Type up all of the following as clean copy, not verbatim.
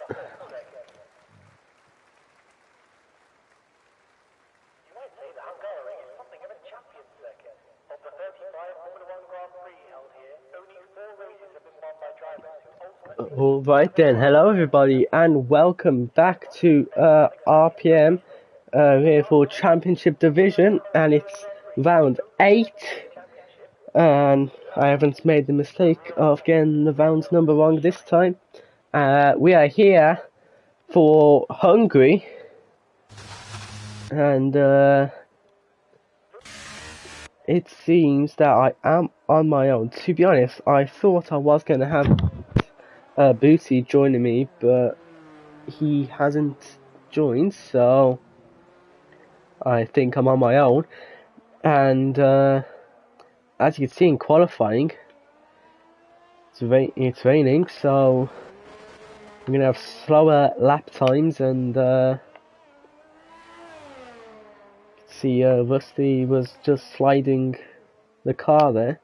might say that Hungary is something of a champion circuit. Of the 35 Formula 1 Grand Prix held here, only 4 races have been won by drivers who ultimately... Alright then, hello everybody and welcome back to RPM here for Championship Division, and it's round 8, and I haven't made the mistake of getting the rounds number wrong this time. We are here for Hungary, and it seems that I am on my own. To be honest, I thought I was going to have Booty joining me, but he hasn't joined, so I think I'm on my own. And as you can see in qualifying, it's raining, so we're gonna have slower lap times. And see, Rusty was just sliding the car there,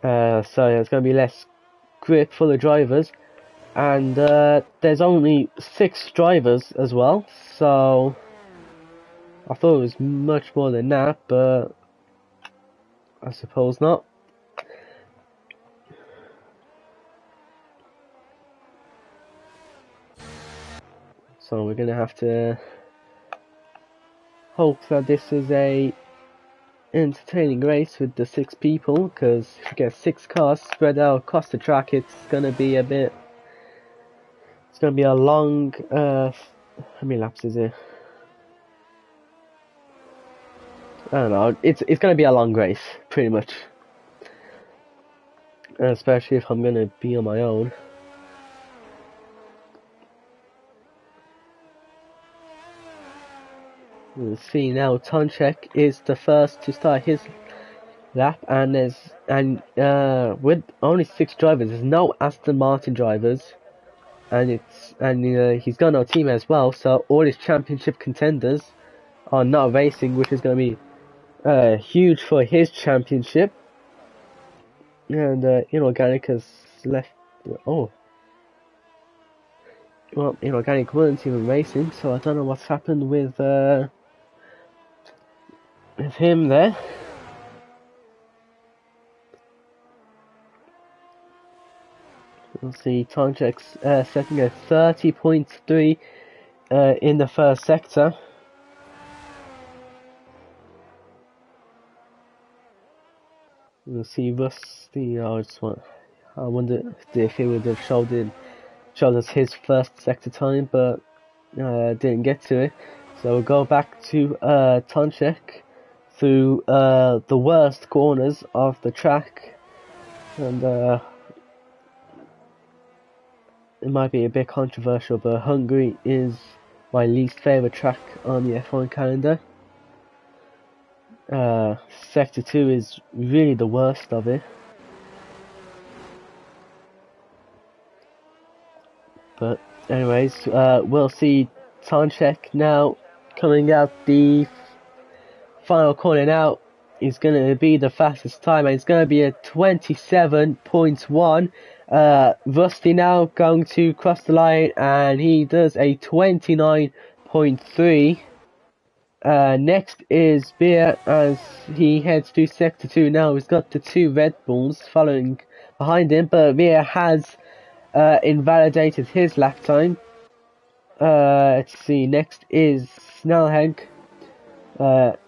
so there's gonna be less grip for the drivers. And there's only 6 drivers as well, so I thought it was much more than that, but I suppose not. So we're gonna have to hope that this is a entertaining race with the 6 people, because if you get 6 cars spread out across the track, it's gonna be a long how many laps is it? I don't know, it's gonna be a long race, pretty much. Especially if I'm gonna be on my own. We'll see now, Tonchek is the first to start his lap, and with only 6 drivers, there's no Aston Martin drivers, and he's got no team as well, so all his championship contenders are not racing, which is going to be huge for his championship. And Inorganic has left. Oh, well, Inorganic weren't even racing, so I don't know what's happened with him there. We'll see, Tonchek's setting a 30.3 in the first sector. We'll see Rusty. I wonder if he would have showed us his first sector time, but didn't get to it. So we'll go back to Tonchek through the worst corners of the track, and it might be a bit controversial, but Hungary is my least favourite track on the F1 calendar. Sector 2 is really the worst of it. But anyways, we'll see Tonchek now coming out the final corner now. Is going to be the fastest time, and it's going to be a 27.1. Rusty now going to cross the line, and he does a 29.3. Next is Beer as he heads to sector 2 now. He's got the 2 Red Bulls following behind him, but Beer has invalidated his lap time. Let's see, next is Snellheg.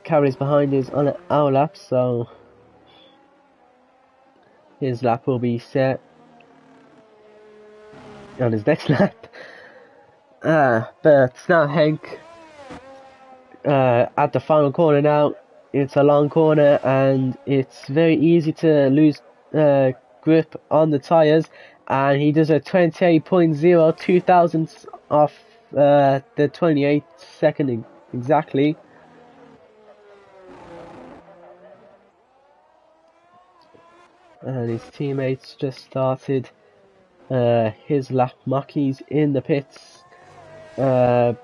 Carries behind is on our lap, so his lap will be set on his next lap. But Snellheg at the final corner now. It's a long corner, and it's very easy to lose grip on the tyres, and he does a 28.0, 2 thousandths off the 28th second exactly. And his teammates just started his lap. Mackey's in the pits. Yeah,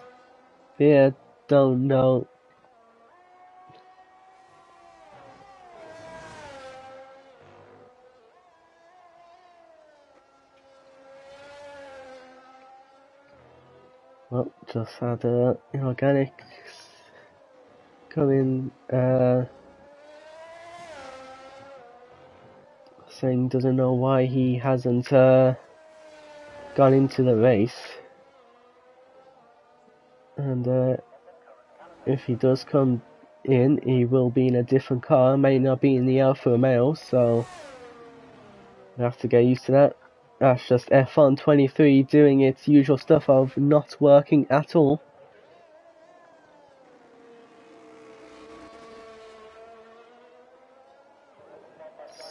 don't know. Well, just had inorganic come in, saying doesn't know why he hasn't gone into the race, and if he does come in, he will be in a different car, may not be in the Alfa Romeo, so we have to get used to that. That's just F1 23 doing its usual stuff of not working at all.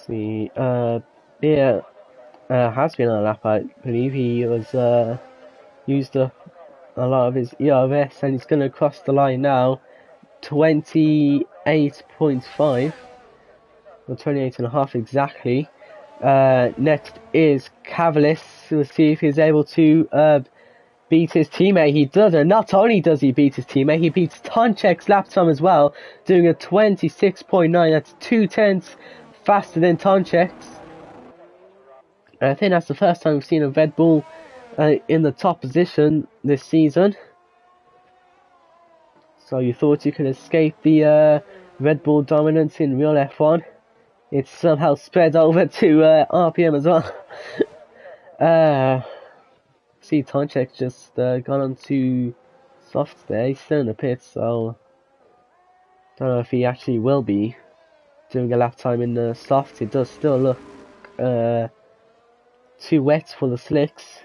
See, yeah, has been on a lap, I believe. He was used up a lot of his ERS, and he's going to cross the line now. 28.5 or 28.5 exactly. Next is Cavalis. We'll see if he's able to beat his teammate. He does, and not only does he beat his teammate, he beats Tonchek's lap time as well, doing a 26.9. That's 0.2 faster than Tonchek's. I think that's the first time we've seen a Red Bull in the top position this season. So you thought you could escape the Red Bull dominance in real F1. It's somehow spread over to RPM as well. See, Tonchek just gone on to soft there. He's still in the pits, so don't know if he actually will be doing a lap time in the soft. It does still look too wet for the slicks.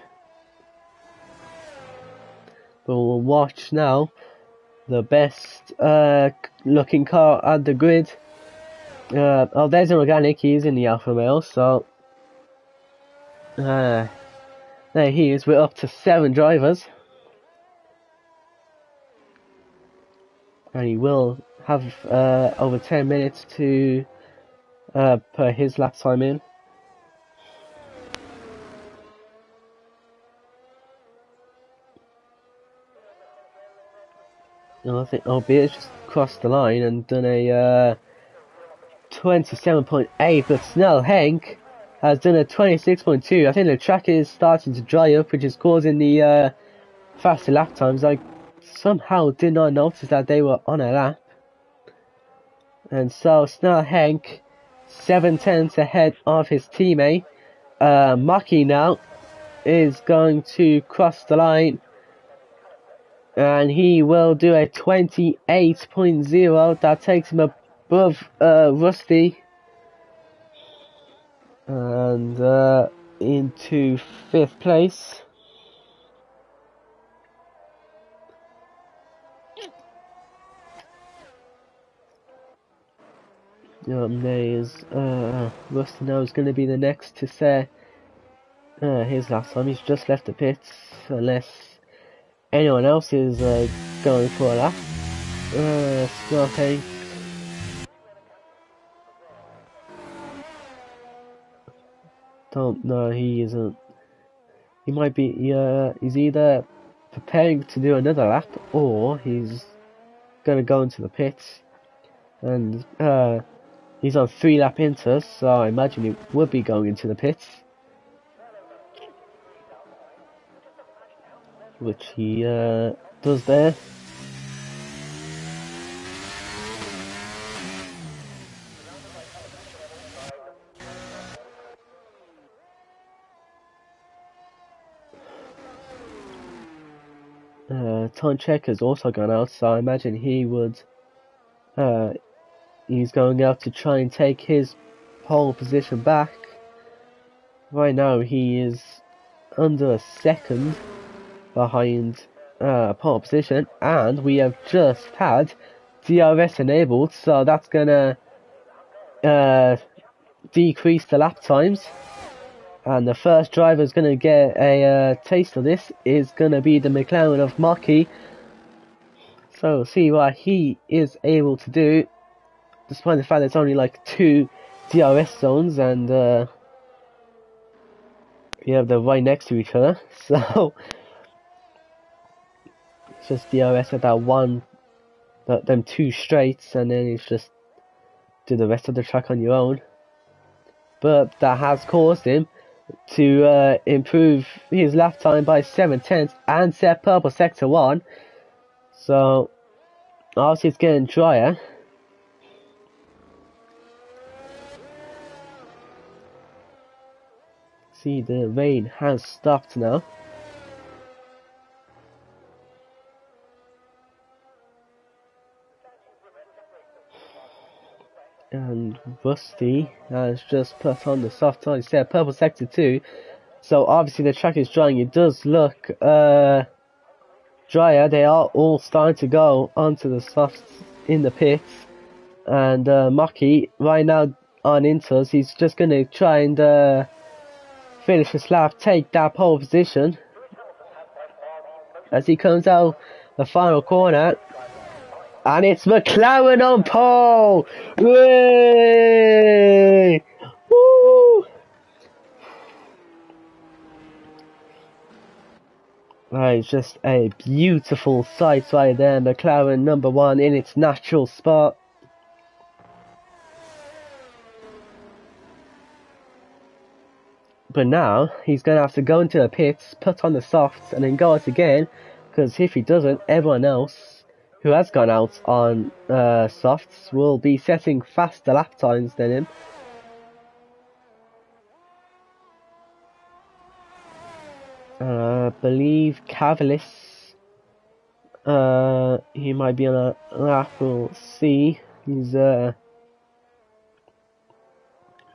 But we'll watch now the best looking car at the grid. Oh, there's an organic. He's in the Alfa Romeo, so there he is. We're up to 7 drivers, and he will have over 10 minutes to put his lap time in. I think Beers just crossed the line and done a 27.8, but Snell Henk has done a 26.2. I think the track is starting to dry up, which is causing the faster lap times. I somehow did not notice that they were on a lap. And so Snell Henk 7/10 ahead of his teammate. Maki now is going to cross the line, and he will do a 28.0. That takes him above Rusty and into 5th place. There's Rusty now is going to be the next to say his last time. He's just left the pits, unless anyone else is going for a lap. Okay. Don't know, he isn't. He might be, he's either preparing to do another lap, or he's gonna go into the pits. And he's on 3 lap inters, so I imagine he would be going into the pits. Which he does there. Tonchek has also gone out, so I imagine he would. He's going out to try and take his pole position back. Right now, he is under a second behind pole position, and we have just had DRS enabled, so that's gonna decrease the lap times. And the first driver is going to get a taste of this is going to be the McLaren of Maki. So we'll see what he is able to do, despite the fact that it's only like 2 DRS zones, and you have them right next to each other. So it's just DRS at that one, them 2 straights, and then it's just do the rest of the track on your own. But that has caused him to improve his lap time by 7/10 and set purple sector 1. So obviously it's getting drier. See, the rain has stopped now. And Rusty has just put on the soft tires. Set purple sector 2. So obviously the track is drying. It does look drier. They are all starting to go onto the softs in the pits. And Maki right now on Inters, he's just going to try and finish his lap, take that pole position as he comes out the final corner. And it's McLaren on pole! Yay! Woo! Right, just a beautiful sight right there. McLaren number 1 in its natural spot. But now he's going to have to go into the pits, put on the softs, and then go out again. Because if he doesn't, everyone else who has gone out on softs will be setting faster lap times than him. I believe Cavalis, he might be on a lap, we'll see. He's, I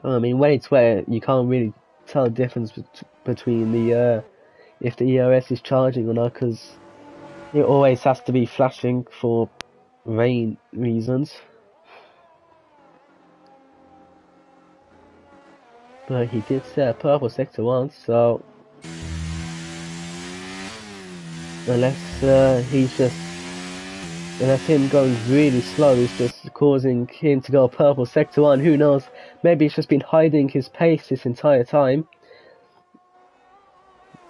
mean, when it's wet, you can't really tell the difference between the, if the ERS is charging or not, because it always has to be flashing for rain reasons. But he did set purple sector 1, so unless him going really slow is just causing him to go purple sector 1, who knows, maybe he's just been hiding his pace this entire time.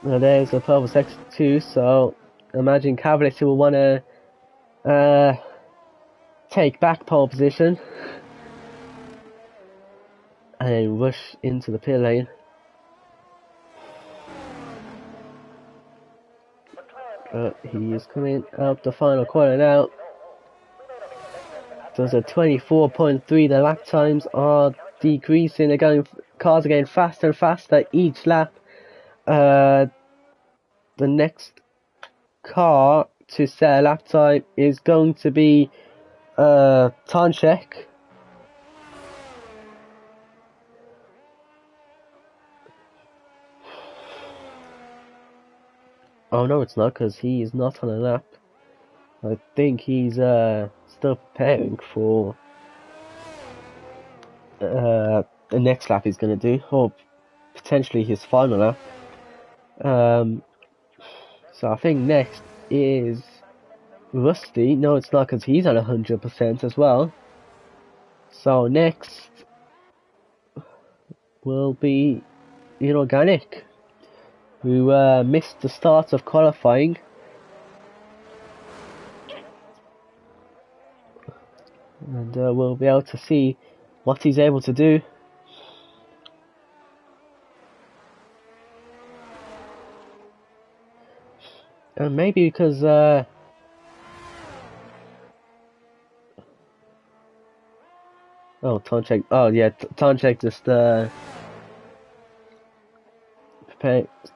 Now there's a purple sector 2, so imagine Cavalis will want to take back pole position and then rush into the pit lane. But he is coming out the final corner now. Does a 24.3. The lap times are decreasing. Cars are getting faster and faster each lap. The next car to set a lap time is going to be Tonchek. Oh no, it's not, because he is not on a lap. I think he's still preparing for the next lap he's going to do, or potentially his final lap. So I think next is Rusty. No, it's not, because he's on 100% as well. So next will be Inorganic, who missed the start of qualifying. And we'll be able to see what he's able to do. And maybe because oh, Tonchek. Oh yeah, Tonchek just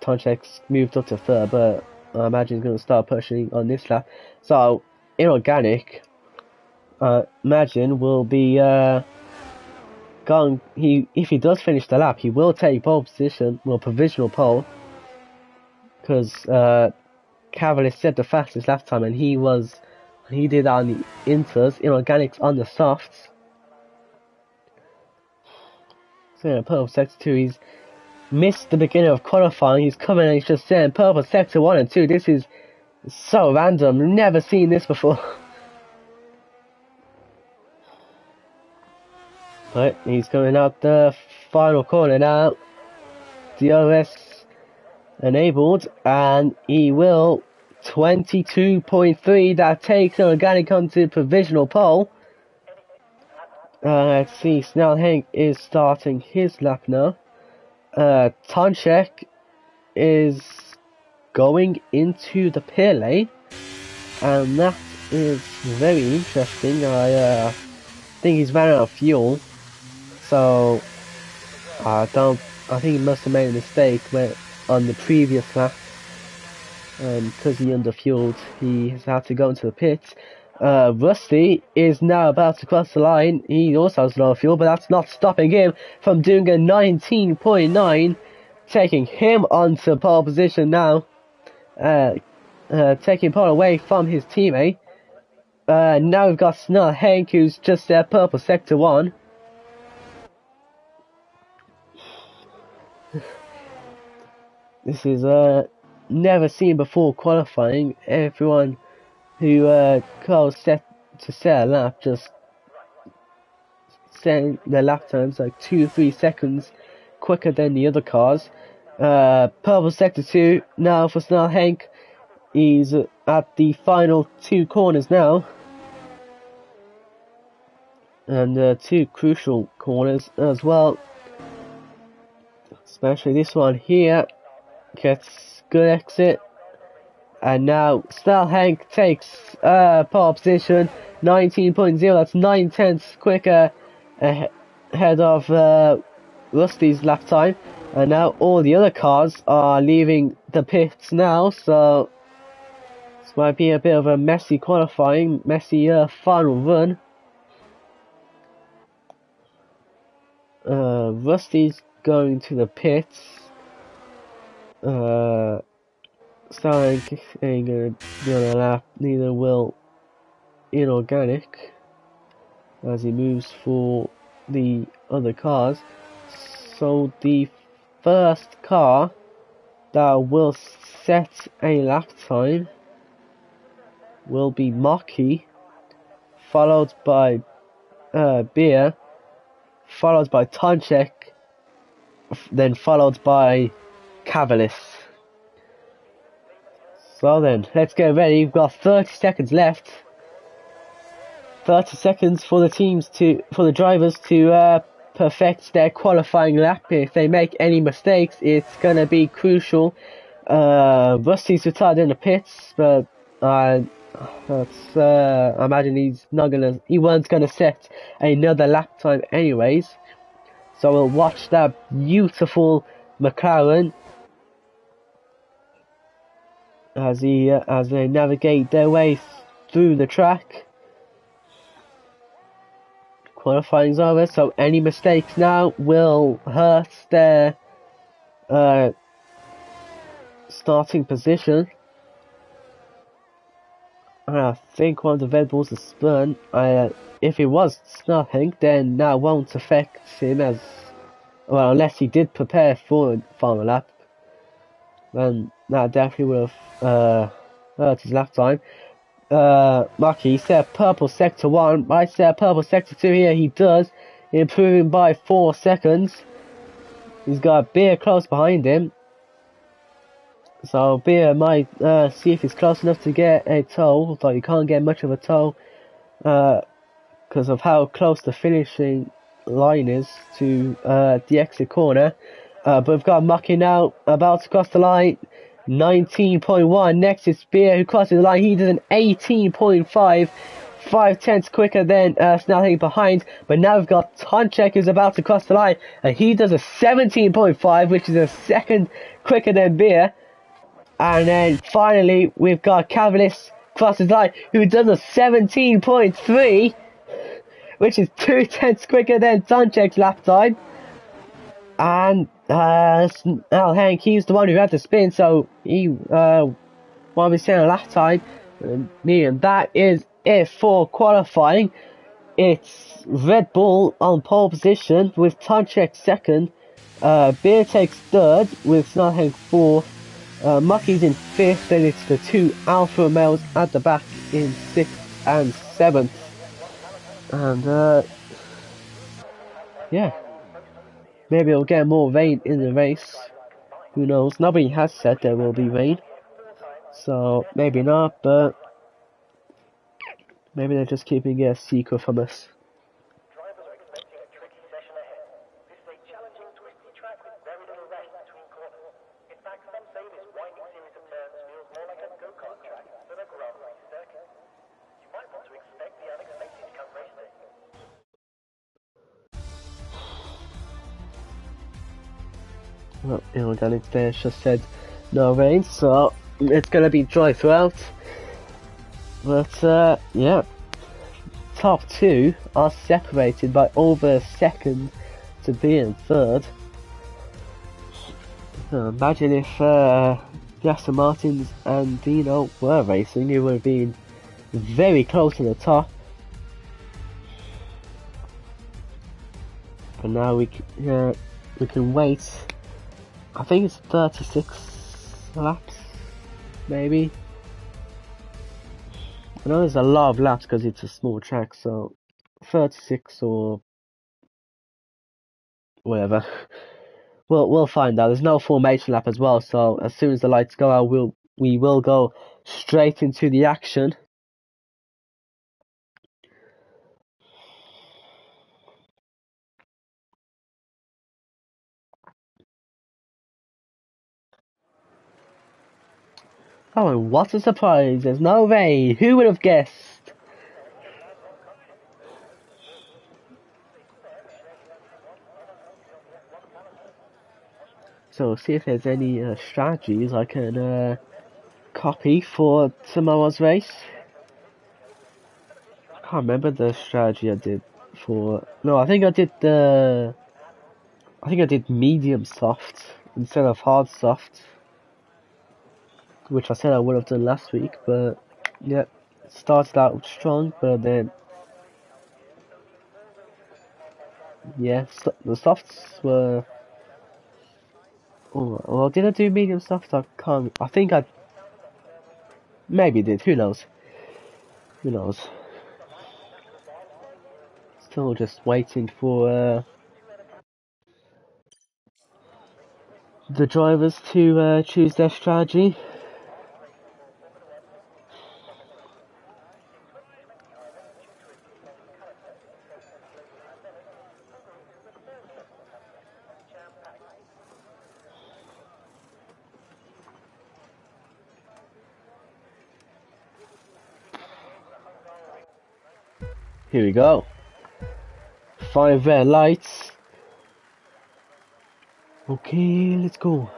Tonchek's moved up to 3rd, but I imagine he's going to start pushing on this lap. So Inorganic, imagine will be going. If he does finish the lap, he will take pole position, well, provisional pole, because Cavalis set the fastest lap time, and he did on the inters. Inorganic's on the softs. So yeah, purple sector 2. He's missed the beginning of qualifying. He's coming and he's just saying purple sector 1 and 2. This is so random. Never seen this before. Right, he's coming out the final corner now. DRS enabled, and he will 22.3. That takes Organic onto provisional pole. Let's see, Snell Hank is starting his lap now. Tonchek is going into the pit lane, and that is very interesting. I think he's ran out of fuel, so I think he must have made a mistake on the previous lap, and because he underfueled, he has had to go into the pits. Rusty is now about to cross the line. He also has no fuel, but that's not stopping him from doing a 19.9, taking him onto pole position now. Taking pole away from his teammate. Now we've got Snell Hank, who's just there, purple sector 1. This is never seen before qualifying. Everyone who calls set a lap just setting their lap times like 2-3 seconds quicker than the other cars. Purple sector 2 now for Snell Hank. He's at the final 2 corners now, and 2 crucial corners as well, especially this one here. Gets good exit, and now Snell Hank takes pole position, 19.0. That's 9/10 quicker ahead of Rusty's lap time. And now all the other cars are leaving the pits now, so this might be a bit of a messy qualifying, messy final run. Rusty's going to the pits. Snell ain't gonna be on a lap, neither will Inorganic as he moves for the other cars. So the first car that will set a lap time will be Maki, followed by Beer, followed by Tonchek, then followed by Cavalis. So then, let's get ready. We've got 30 seconds left. 30 seconds for the drivers to perfect their qualifying lap. If they make any mistakes, it's gonna be crucial. Rusty's retired in the pits, but I imagine he wasn't gonna set another lap time anyways. So we'll watch that beautiful McLaren as they navigate their way through the track. Qualifying's over, so any mistakes now will hurt their starting position. I think one of the Red Bulls is spun. If it was nothing, then that won't affect him unless he did prepare for a final lap. Then that definitely would have hurt his lap time. Lucky, he set purple sector 1, I set purple sector 2 here, he does, improving by 4 seconds. He's got Beer close behind him, so Beer might see if he's close enough to get a tow, although you can't get much of a tow because of how close the finishing line is to the exit corner. But we've got Mucky now about to cross the line. 19.1. Next is Beer, who crosses the line. He does an 18.5, 5/10 quicker than Snell behind. But now we've got Tonchek, who's about to cross the line, and he does a 17.5, which is a second quicker than Beer. And then finally we've got Cavalis crosses the line, who does a 17.3, which is 2/10 quicker than Tonchek's lap time. And Snell Hank, he's the one who had to spin, so he won't be saying a lap time. And that is it for qualifying. It's Red Bull on pole position with Tonchek second. Beer takes third with Snell Hank fourth. Mucky's in fifth, then it's the 2 Alpha males at the back in 6th and 7th. And yeah. Maybe it'll get more rain in the race. Who knows? Nobody has said there will be rain. So maybe not, but maybe they're just keeping it a secret from us. Drivers are expecting a tricky session ahead. This is a challenging, twisty track with very little Well, organic there just said no rain, so it's gonna be dry throughout. But yeah, top two are separated by over a second to be in third. Imagine if Aston Martins and Dino were racing, it would have been very close to the top. But now we can wait. I think it's 36 laps, maybe. I know there's a lot of laps because it's a small track, so 36 or whatever. We'll find out. There's no formation lap as well, so as soon as the lights go out, we will go straight into the action. Oh, and what a surprise! There's no rain. Who would have guessed? So, see if there's any strategies I can copy for tomorrow's race. I can't remember the strategy I did for. No, I think I did medium soft instead of hard soft, which I said I would have done last week. But yeah, started out strong, but then yeah, the softs were. Oh, well, did I do medium soft? I can't. I think I maybe did. Who knows? Who knows? Still just waiting for the drivers to choose their strategy. Here we go. 5 red lights. Okay, let's go.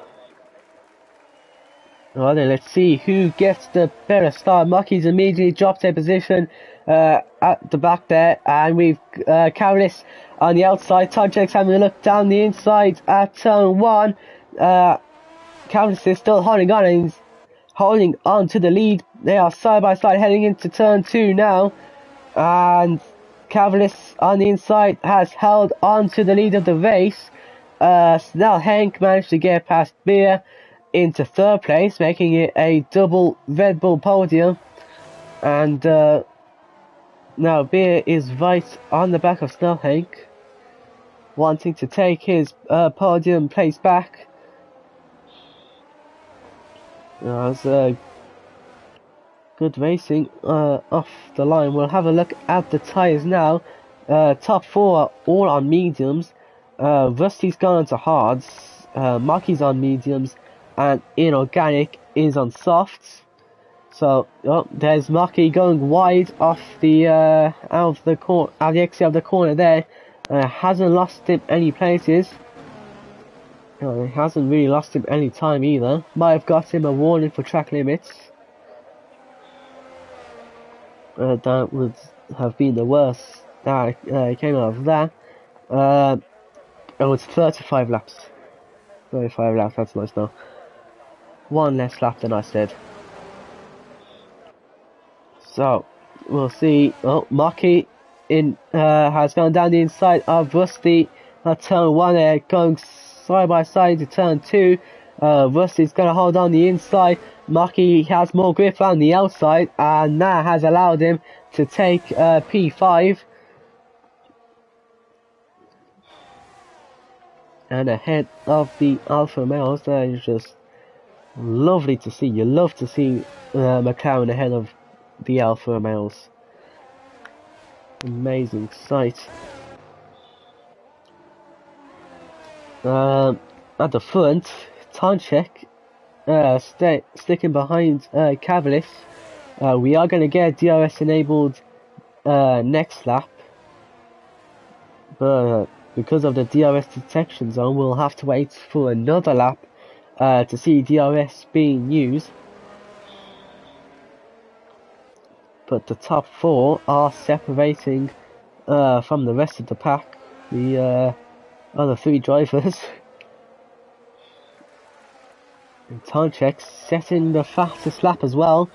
Alright then, let's see who gets the better start. Mucky's immediately dropped their position at the back there, and we've Carolus on the outside. Tonchek's having a look down the inside at turn 1. Carolus is still holding on, and he's holding on to the lead. They are side by side heading into turn 2 now, and Carolus on the inside has held on to the lead of the race. Snell Hank managed to get past Beer into third place, making it a double Red Bull podium, and now Beer is right on the back of Snell Hank, wanting to take his podium place back. It's good racing off the line. We'll have a look at the tyres now. Top 4 are all on mediums. Rusty's gone on to hards. Marky's on mediums, and Inorganic is on softs. So there's Marky going wide off the out of the exit of the corner there. Hasn't lost him any places. He hasn't really lost him any time either. Might have got him a warning for track limits. That would have been the worst that came out of that. It was 35 laps. 35 laps, that's nice now. One less lap than I said. So, we'll see. Oh, Maki has gone down the inside of Rusty at turn 1 there, going side by side to turn 2. Rusty's going to hold on the inside. Maki has more grip on the outside, and that has allowed him to take P5. And ahead of the Alpha males. That is just lovely to see. You love to see McLaren ahead of the Alpha males. Amazing sight. At the front, Tonchek sticking behind Cavalis. We are going to get DRS enabled next lap, but because of the DRS detection zone, we'll have to wait for another lap to see DRS being used. But the top 4 are separating from the rest of the pack, the other 3 drivers. And Tonchek setting the fastest lap as well.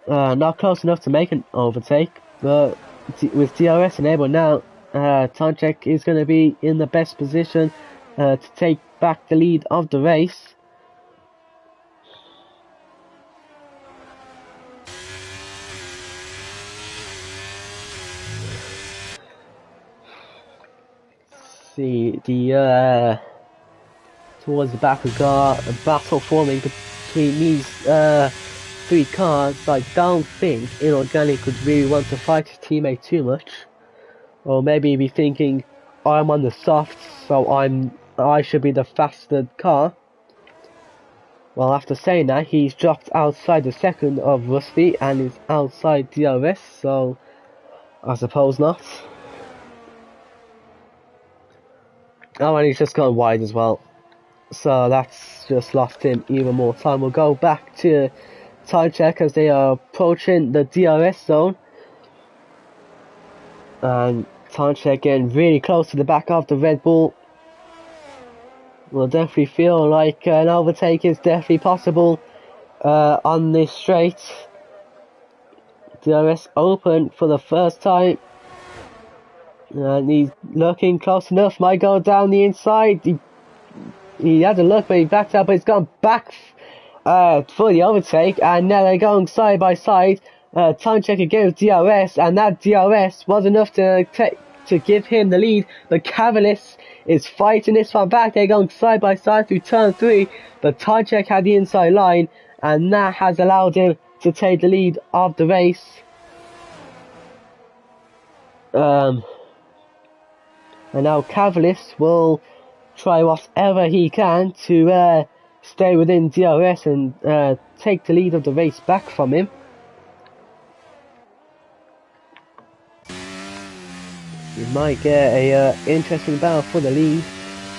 Not close enough to make an overtake, but with DRS enabled now, Tonchek is going to be in the best position to take back the lead of the race. See, towards the back we've got a battle forming between these 3 cars. I don't think Inorganic would really want to fight his teammate too much. Or maybe be thinking, I'm on the softs, so I should be the faster car. Well, after saying that, he's dropped outside the second of Rusty and is outside DRS, so I suppose not. Oh, and he's just gone wide as well. So that's just lost him even more time. We'll go back to time check as they are approaching the DRS zone. And time check getting really close to the back of the Red Bull. We'll definitely feel like an overtake is definitely possible on this straight. DRS open for the first time. And he's looking close enough, might go down the inside. He had a look, but he backed up, but he's gone back for the overtake, and now they're going side by side. Time check against DRS, and that DRS was enough to give him the lead. But Cavalis is fighting this one back. They're going side by side through turn 3, but time check had the inside line, and that has allowed him to take the lead of the race. And now Cavalis will try whatever he can to stay within DRS and take the lead of the race back from him. We might get a interesting battle for the lead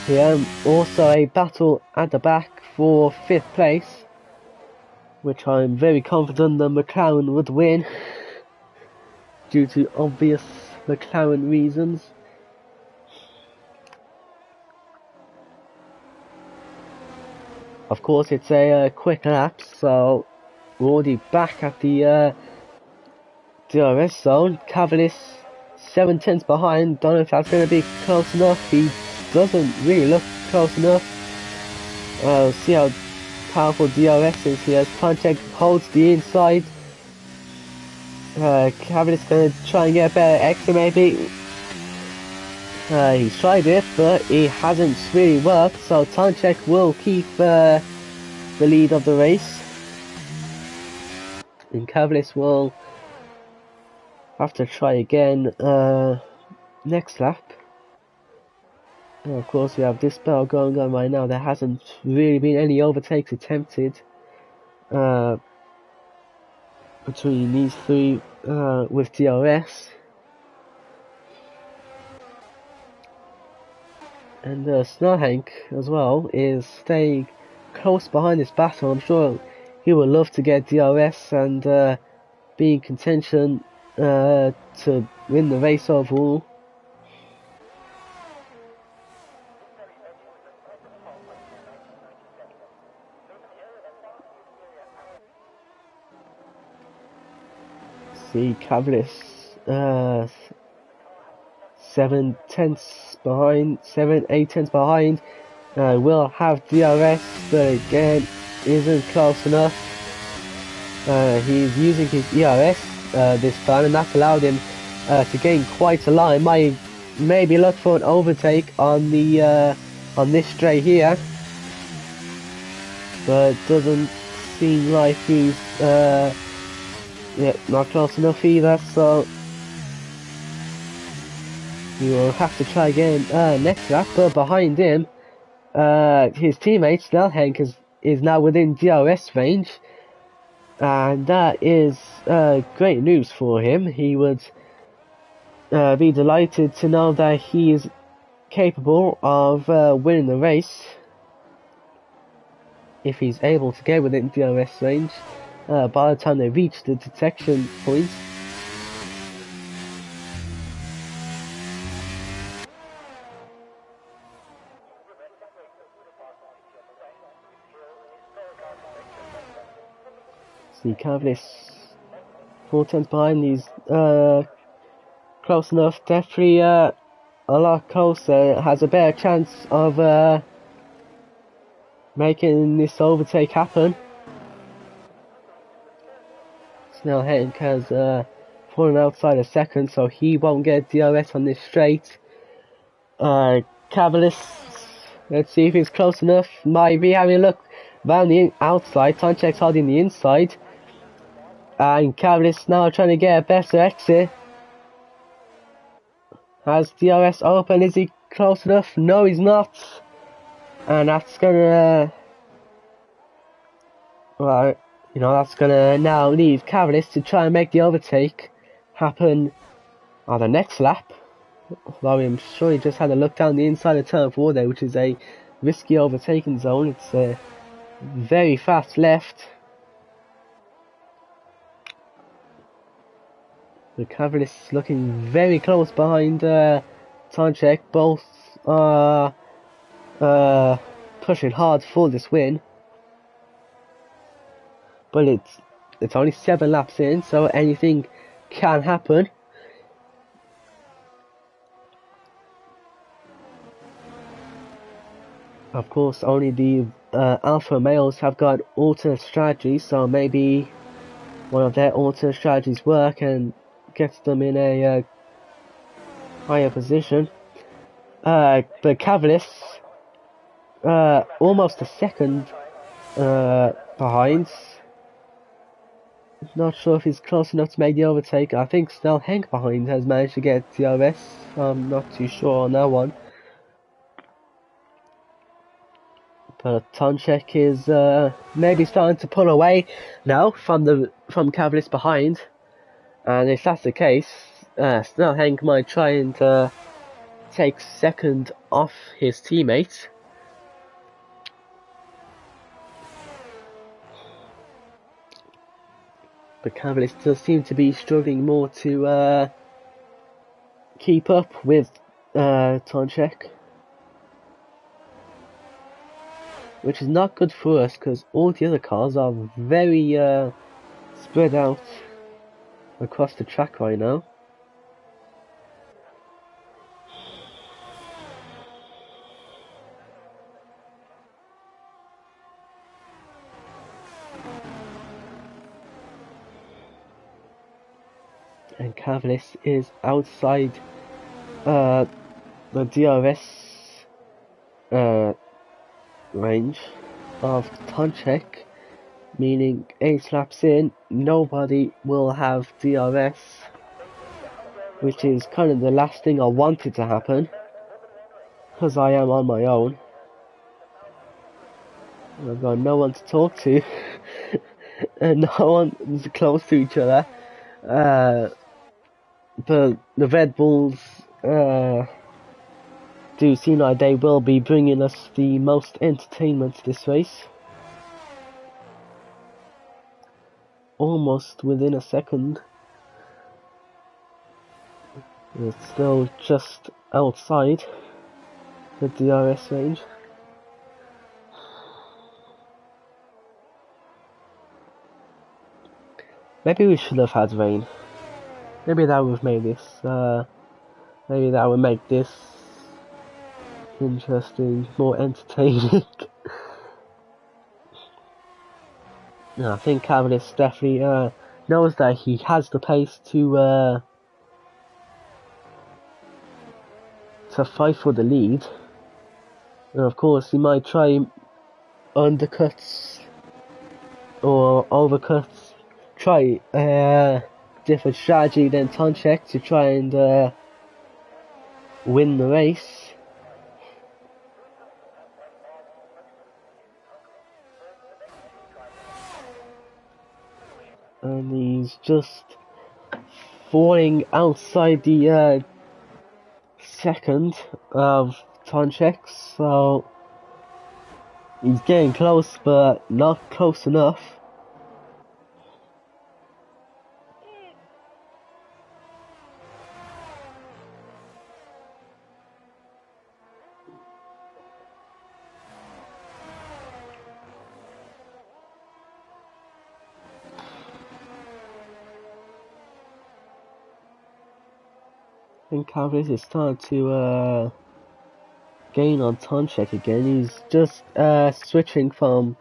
here. Also a battle at the back for 5th place, which I'm very confident the McLaren would win due to obvious McLaren reasons. Of course, it's a quick lap, so we're already back at the DRS zone. Cavalis 7 tenths behind. Don't know if that's going to be close enough. He doesn't really look close enough. See how powerful DRS is here. Tonchek holds the inside. Cavalis going to try and get a better exit maybe. He's tried it, but it hasn't really worked, so Tonchek will keep the lead of the race. And Cavalis will have to try again next lap. And of course, we have this battle going on right now. There hasn't really been any overtakes attempted between these 3 with DRS. And Snowhank as well is staying close behind this battle. I'm sure he would love to get DRS and be in contention to win the race overall. See Cavalis 7 tenths behind, 8 tenths behind. Will have DRS, but again isn't close enough. He's using his ERS this time, and that's allowed him to gain quite a line. Might maybe look for an overtake on the on this straight here, but doesn't seem like he's not close enough either. So he will have to try again next lap, but behind him, his teammate Snellhank is now within DRS range, and that is great news for him. He would be delighted to know that he is capable of winning the race if he's able to get within DRS range by the time they reach the detection point. See Cavalier 4 turns behind, he's close enough, definitely a lot closer, has a better chance of making this overtake happen. Snell Henk has fallen outside a second, so he won't get DRS on this straight. Cavalier, let's see if he's close enough, might be having a look around the outside, Tonchek's holding the inside. And Cavalier now trying to get a better exit. Has DRS open, is he close enough? No, he's not. And that's gonna... well, you know, that's gonna now leave Cavalier to try and make the overtake happen on the next lap. Although I'm sure he just had a look down the inside of turn 4 there, which is a risky overtaking zone. It's a very fast left. The Cavalier is looking very close behind Tonchek. Both are pushing hard for this win. But it's only 7 laps in, so anything can happen. Of course, only the alpha males have got alternate strategies, so maybe one of their alternate strategies work and gets them in a higher position. But Cavalier, almost a second behind. Not sure if he's close enough to make the overtake. I think Snell Henk behind has managed to get DRS. I'm not too sure on that one. But Tonchek is maybe starting to pull away now from Cavalier behind. And if that's the case, Snell Henk might try and take second off his teammate. But Cavalier still seem to be struggling more to keep up with Tonchek. Which is not good for us because all the other cars are very spread out across the track right now. And Cavalier is outside the DRS range of Tonchek, meaning 8 laps in, nobody will have DRS, which is kind of the last thing I wanted to happen, because I am on my own. I've got no one to talk to, and no one's close to each other. But the Red Bulls do seem like they will be bringing us the most entertainment this race. Almost within a second. It's still just outside the DRS range. Maybe we should have had rain. Maybe that would have made this, maybe that would make this interesting, more entertaining. No, I think Cavalier definitely knows that he has the pace to fight for the lead. And of course, he might try undercuts or overcuts, try different strategy than Tonchek to try and win the race. And he's just falling outside the second of Tonchek, so he's getting close, but not close enough. I think Cavaliers is starting to gain on Tonchek again. He's just switching from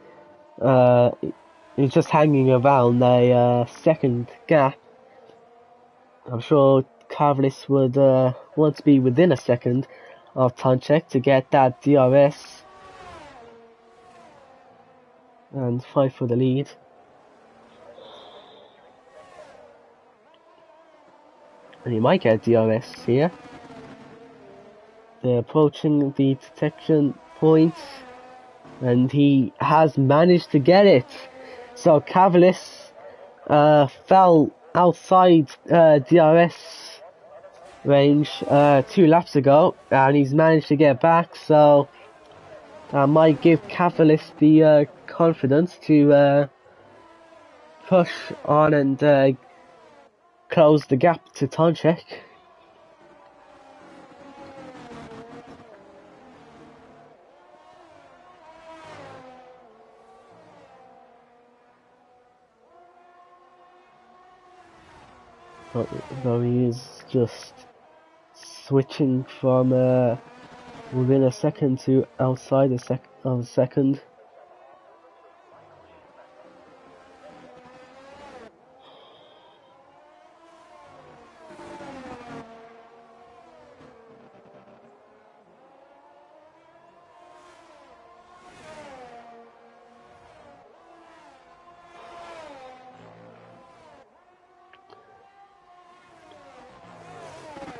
he's just hanging around a second gap. I'm sure Cavaliers would want to be within a second of Tonchek to get that DRS and fight for the lead. And he might get DRS here. They're approaching the detection point, and he has managed to get it. So Cavaliers fell outside DRS range 2 laps ago, and he's managed to get back, so that might give Cavaliers the confidence to push on and close the gap to Tonchek. Though he is just switching from within a second to outside of a second.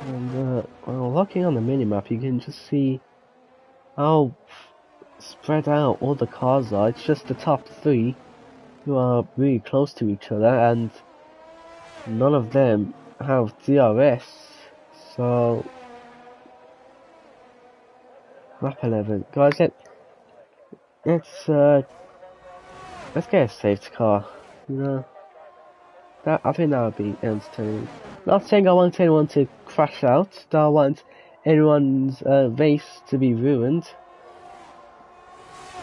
And while looking on the minimap, you can just see how spread out all the cars are. It's just the top 3 who are really close to each other, and none of them have DRS. So, map 11, guys. Let's get a safety car. You know, I think that would be entertaining. Not saying I want anyone to crash out. I want anyone's race to be ruined.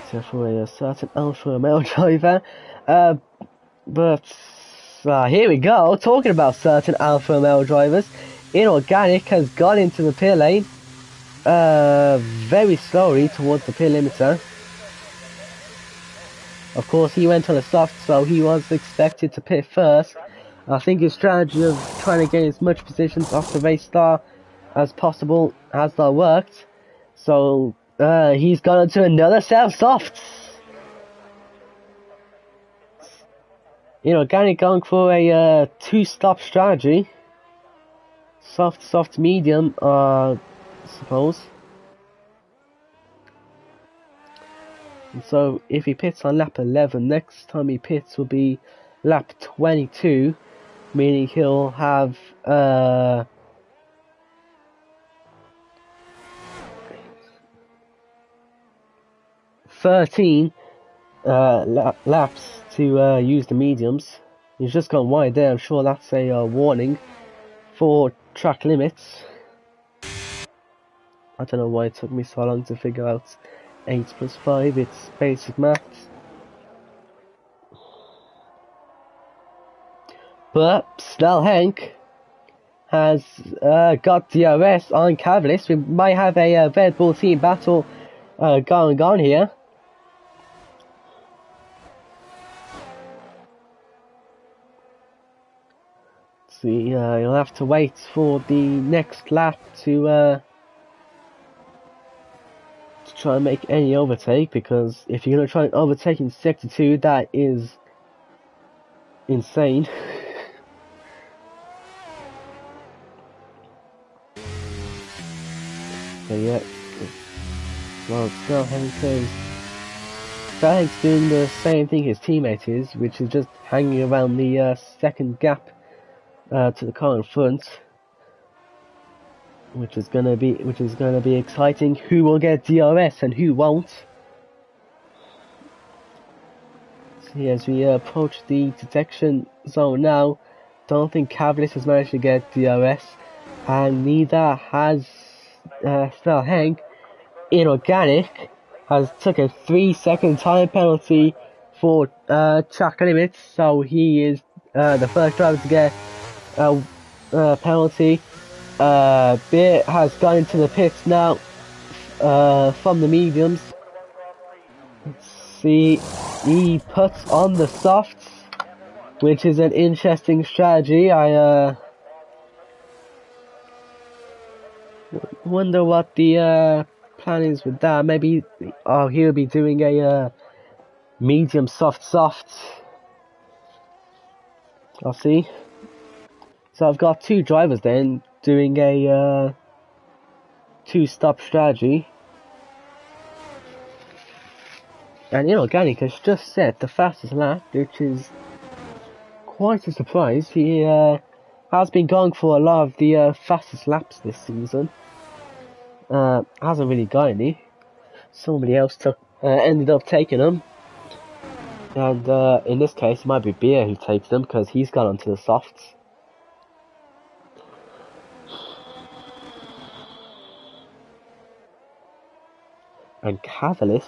Except for a certain alpha male driver. But here we go. Talking about certain alpha male drivers, Inorganic has gone into the pit lane very slowly towards the pit limiter. Of course, he went on a soft, so he was expected to pit first. I think his strategy of trying to gain as much positions off the race star as possible has not worked. So he's gone into another set of softs. Organic going for a 2-stop strategy. Soft, medium, I suppose. And so if he pits on lap 11, next time he pits will be lap 22, meaning he'll have 13 laps to use the mediums. He's just gone wide there. I'm sure that's a warning for track limits. I don't know why it took me so long to figure out 8 plus 5, it's basic maths. But Snell Henk has got DRS on Cavaliers. We might have a Red Bull team battle going on here. See, you'll have to wait for the next lap to try and make any overtake, because if you're going to try and overtake in Sector 2, that is insane. So yeah, well, Henk's doing the same thing his teammate is, which is just hanging around the second gap to the car in front. which is gonna be exciting. Who will get DRS and who won't? See, as we approach the detection zone now, don't think Cavalice has managed to get DRS, and neither has Hank. Inorganic has took a 3-second time penalty for track limits, so he is the first driver to get a penalty. Beer has gone into the pits now from the mediums. Let's see, he puts on the softs, which is an interesting strategy. I wonder what the plan is with that. Maybe he'll be doing a medium soft. I'll see. So I've got two drivers then doing a 2-stop strategy. And Inorganic has just set the fastest lap, which is quite a surprise. He has been going for a lot of the fastest laps this season. Hasn't really got any. Somebody else ended up taking them. And in this case, it might be Beer who takes them because he's gone onto the softs. And Cavalice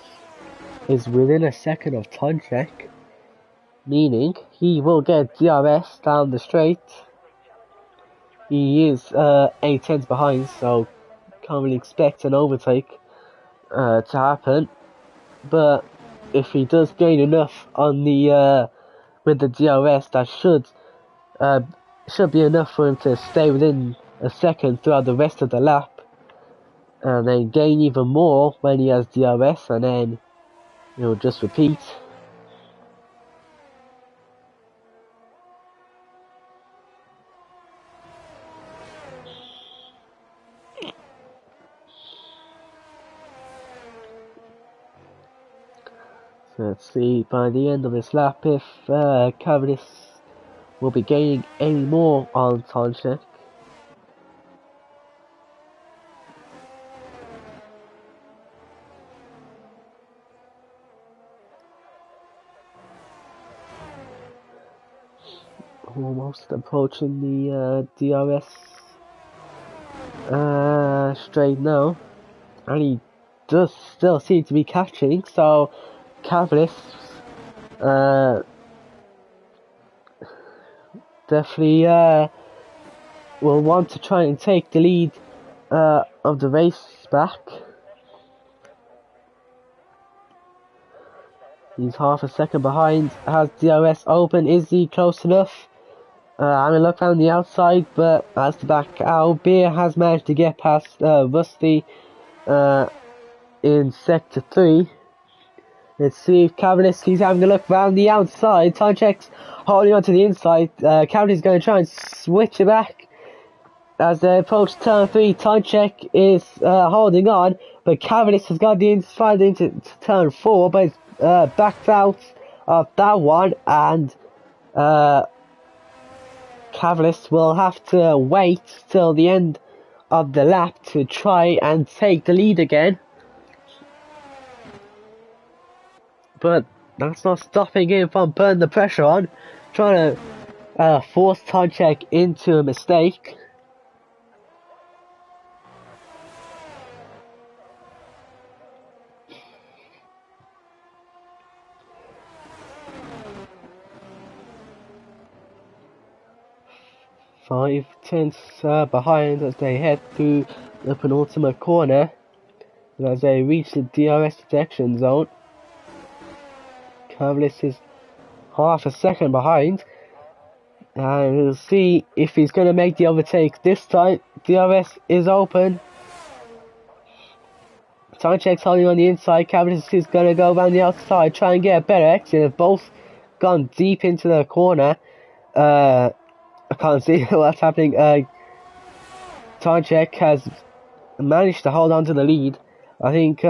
is within a second of Tonchek, meaning he will get DRS down the straight. He is 8 tenths behind, so can't really expect an overtake to happen. But if he does gain enough on the with the DRS, that should be enough for him to stay within a second throughout the rest of the lap, and then gain even more when he has DRS, and then it'll just repeat. So let's see by the end of this lap if Cavalice will be gaining any more on Tonchek. Almost approaching the DRS straight now, and he does still seem to be catching, so Cavalice definitely will want to try and take the lead of the race back. He's half a second behind, has DRS open. Is he close enough? I'm gonna look around the outside, but as the back out, Beer has managed to get past Rusty in sector 3. Let's see if Cavalice, he's having a look around the outside. Tonchek's holding on to the inside. Cavalice is going to try and switch it back. As they approach turn 3, Tonchek is holding on, but Cavalice has got the inside into turn 4, but it's backed out of that one, and Cavalice will have to wait till the end of the lap to try and take the lead again. But that's not stopping him from putting the pressure on, trying to force Tonchek into a mistake. Five tenths behind as they head through the penultimate corner, and as they reach the DRS detection zone. Cavalice is half a second behind, and we'll see if he's going to make the overtake this time. DRS is open. Tonchek's holding on the inside. Cavalice is going to go around the outside, try and get a better exit. They've both gone deep into the corner. I can't see what's happening. Tonchek has managed to hold on to the lead. I think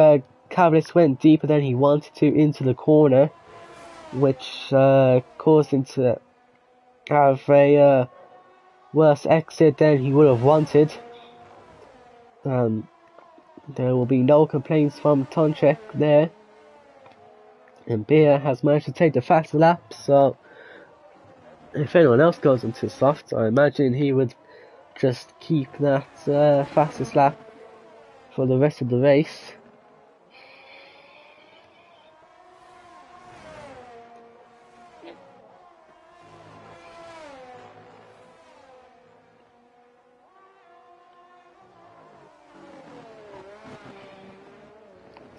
Cavalice went deeper than he wanted to into the corner, which caused him to have a worse exit than he would have wanted. There will be no complaints from Tonchek there. And Beer has managed to take the fastest lap, so if anyone else goes into soft, I imagine he would just keep that fastest lap for the rest of the race.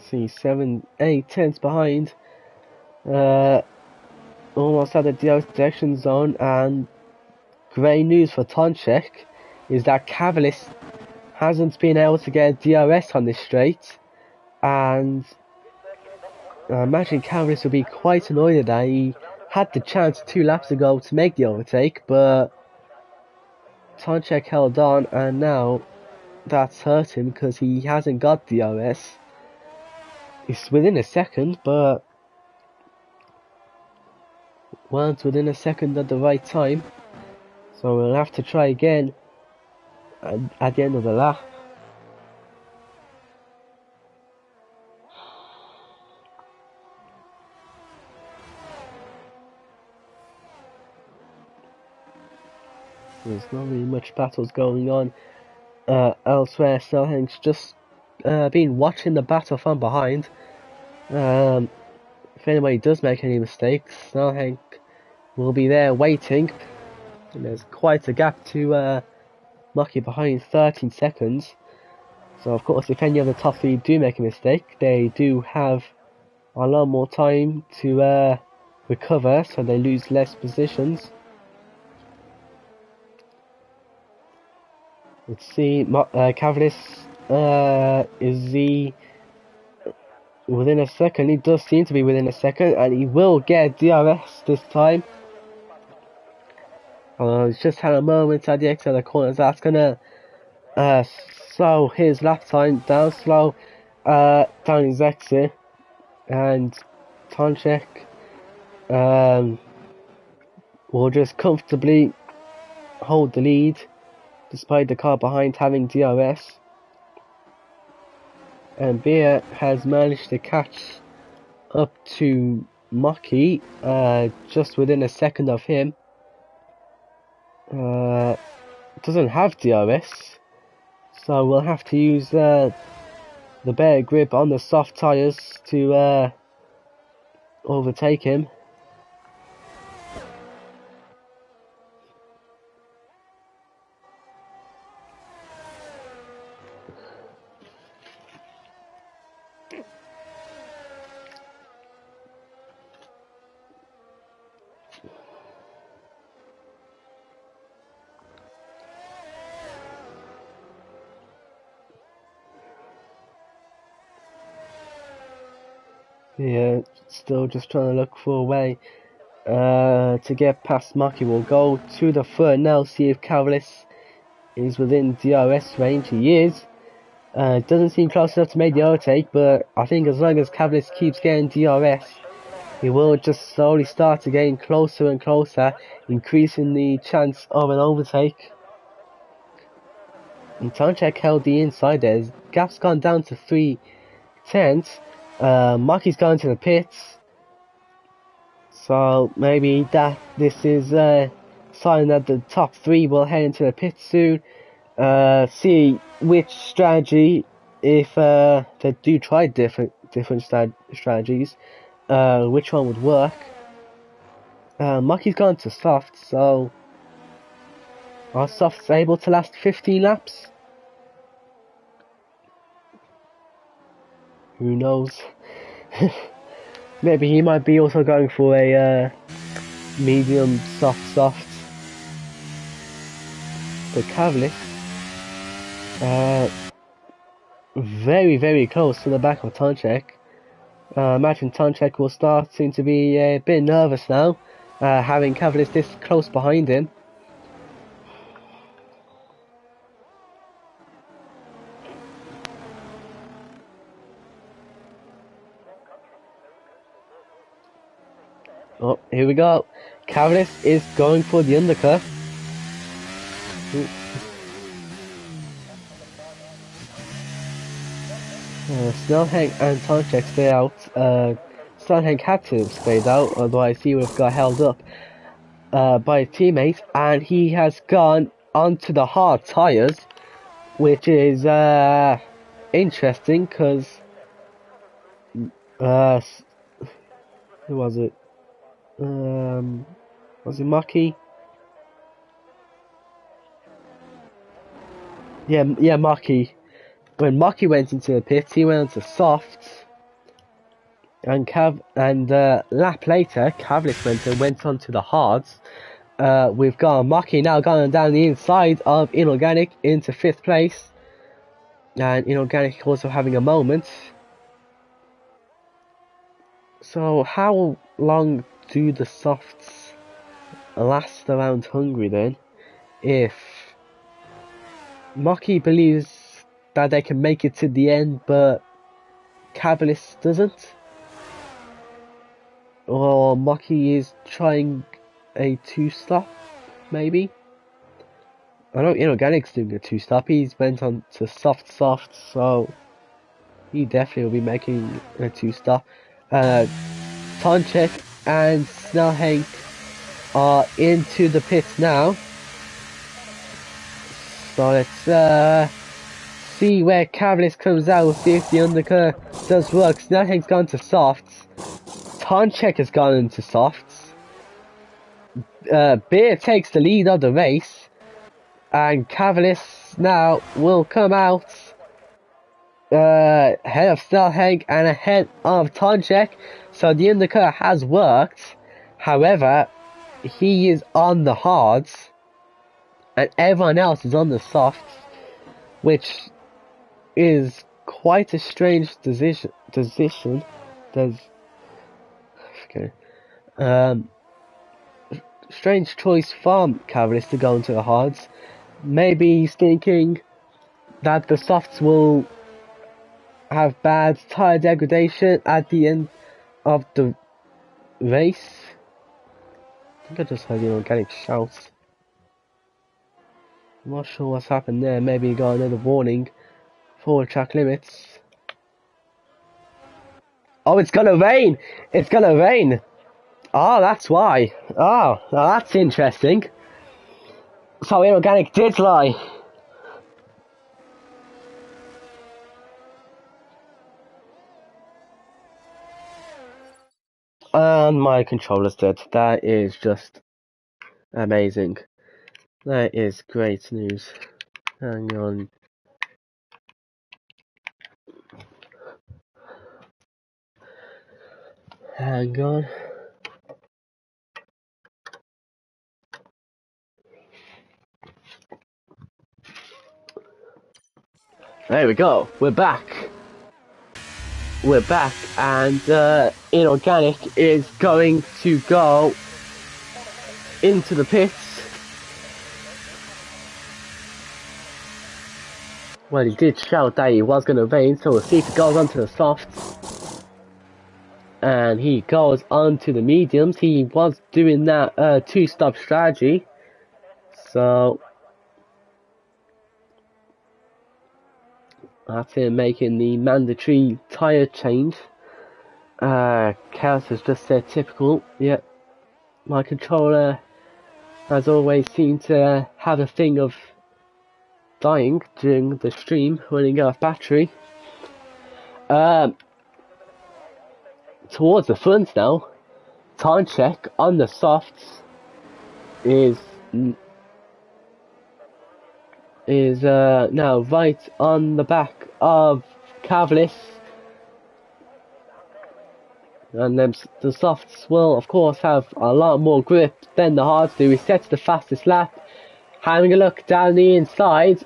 See, 7, 8 tenths behind. Almost at the detection zone, and great news for Tonchek is that Cavalis hasn't been able to get DRS on this straight, and I imagine Cavalis will be quite annoyed at that. He had the chance 2 laps ago to make the overtake, but Tonchek held on, and now that's hurt him because he hasn't got DRS. It's within a second, but weren't within a second at the right time, so we'll have to try again at the end of the lap. There's not really much battles going on elsewhere. Selheng's just been watching the battle from behind. If anybody does make any mistakes, Selheng will be there waiting. And there's quite a gap to Mucky behind, 13 seconds. So of course, if any of the top 3 do make a mistake, they do have a lot more time to recover, so they lose less positions. Let's see, Cavalis, is he within a second? He does seem to be within a second, and he will get DRS this time. He's just had a moment at the exit of the corners. That's gonna slow his lap time down, slow down his exit, and Tonchek will just comfortably hold the lead despite the car behind having DRS. And Beer has managed to catch up to Mucky just within a second of him. Doesn't have DRS, so we'll have to use the better grip on the soft tyres to overtake him. Yeah, still just trying to look for a way to get past Mucky. We'll go to the front now, see if Cavalis is within DRS range. He is. Doesn't seem close enough to make the overtake, but I think as long as Cavalis keeps getting DRS, he will just slowly start to getting closer and closer, increasing the chance of an overtake. And Tonchek held the inside there. His gap's gone down to 3 tenths. Mucky's gone to the pits, so maybe this is a sign that the top 3 will head into the pits soon. See which strategy, if they do try different strategies, which one would work. Mucky's gone to soft, so are softs able to last 15 laps? Who knows? Maybe he might be also going for a medium soft. But Cavalis, very, very close to the back of Tonchek. Imagine Tonchek will starting to be a bit nervous now, having Cavalis this close behind him. Oh, here we go. Cavalis is going for the undercut. Snellhank and Tonchek stay out. Snellhank had to stay out, otherwise he would have got held up by his teammates, and he has gone onto the hard tyres, which is interesting because who was it? Was it Maki? Yeah, Maki. When Maki went into the pits, he went onto softs, and lap later, Cavalic went onto the hards. We've got Maki now going down the inside of Inorganic into 5th place, and Inorganic also having a moment. So how long do the softs last around Hungary then, if Maki believes that they can make it to the end but Cavalis doesn't? Or Maki is trying a 2-stop, maybe? I know Inorganic's doing a 2-stop, he's went on to soft, so he definitely will be making a 2-stop. Tonchek and Snellhank are into the pits now. So let's see where Cavalis comes out. We'll see if the undercut does work. Snellhank's gone to softs. Tonchek has gone into softs. Beer takes the lead of the race. And Cavalis now will come out ahead of Snellhank and ahead of Tonchek. So the undercut has worked. However, he is on the hards and everyone else is on the softs, which is quite a strange decision. Strange choice from Cavalis to go into the hards. Maybe he's thinking that the softs will have bad tyre degradation at the end of the race. I think I just heard the organic shouts. I'm not sure what's happened there. Maybe he got another warning for track limits. Oh, it's gonna rain! It's gonna rain! Oh, that's why. Oh, now that's interesting. So Inorganic did lie. And my controller's dead. That is just amazing. That is great news. Hang on. Hang on. There we go. We're back. We're back, and Inorganic is going to go into the pits. Well, he did shout that he was going to rain, so we'll see if he goes onto the softs. And he goes onto the mediums. He was doing that 2-stop strategy. So that's him making the mandatory tyre change. Chaos has just said typical. Yep. My controller has always seemed to have a thing of dying during the stream, running out of battery. Towards the front now, Tonchek on the softs is now right on the back of Cavalis, and then the softs will of course have a lot more grip than the hards do. He sets the fastest lap, having a look down the inside.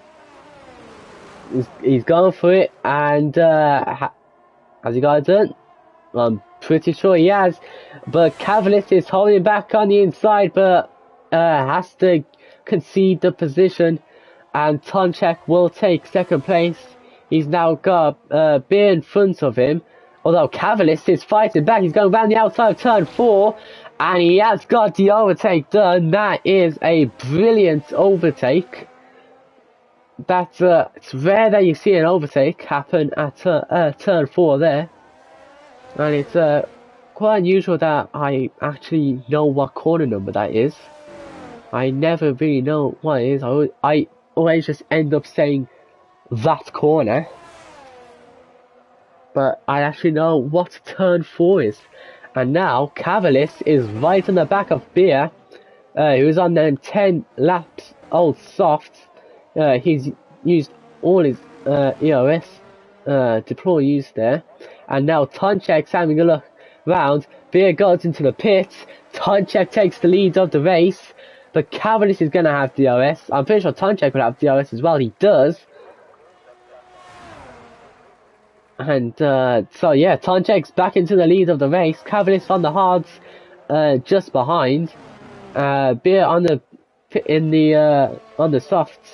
He's going for it, and has he got it done? I'm pretty sure he has, but Cavalis is holding back on the inside, but has to concede the position, and Tonchek will take 2nd place. He's now got Beer in front of him, although Cavalis is fighting back. He's going round the outside of turn 4, and he has got the overtake done. That is a brilliant overtake. that's it's rare that you see an overtake happen at turn 4 there, and it's quite unusual that I actually know what corner number that is. I never really know what it is. I always just end up saying that corner, but I actually know what turn 4 is. And now Cavalis is right on the back of Beer, who's on them 10 laps old softs. He's used all his EOS deploy use there, and now Tonchek's having a look round. Beer goes into the pits. Tonchek takes the lead of the race, but Cavalis is going to have DRS. I'm pretty sure Tonchek will have DRS as well. He does. And so yeah, Tonchek's back into the lead of the race. Cavalis on the hards, just behind. Beer on the softs,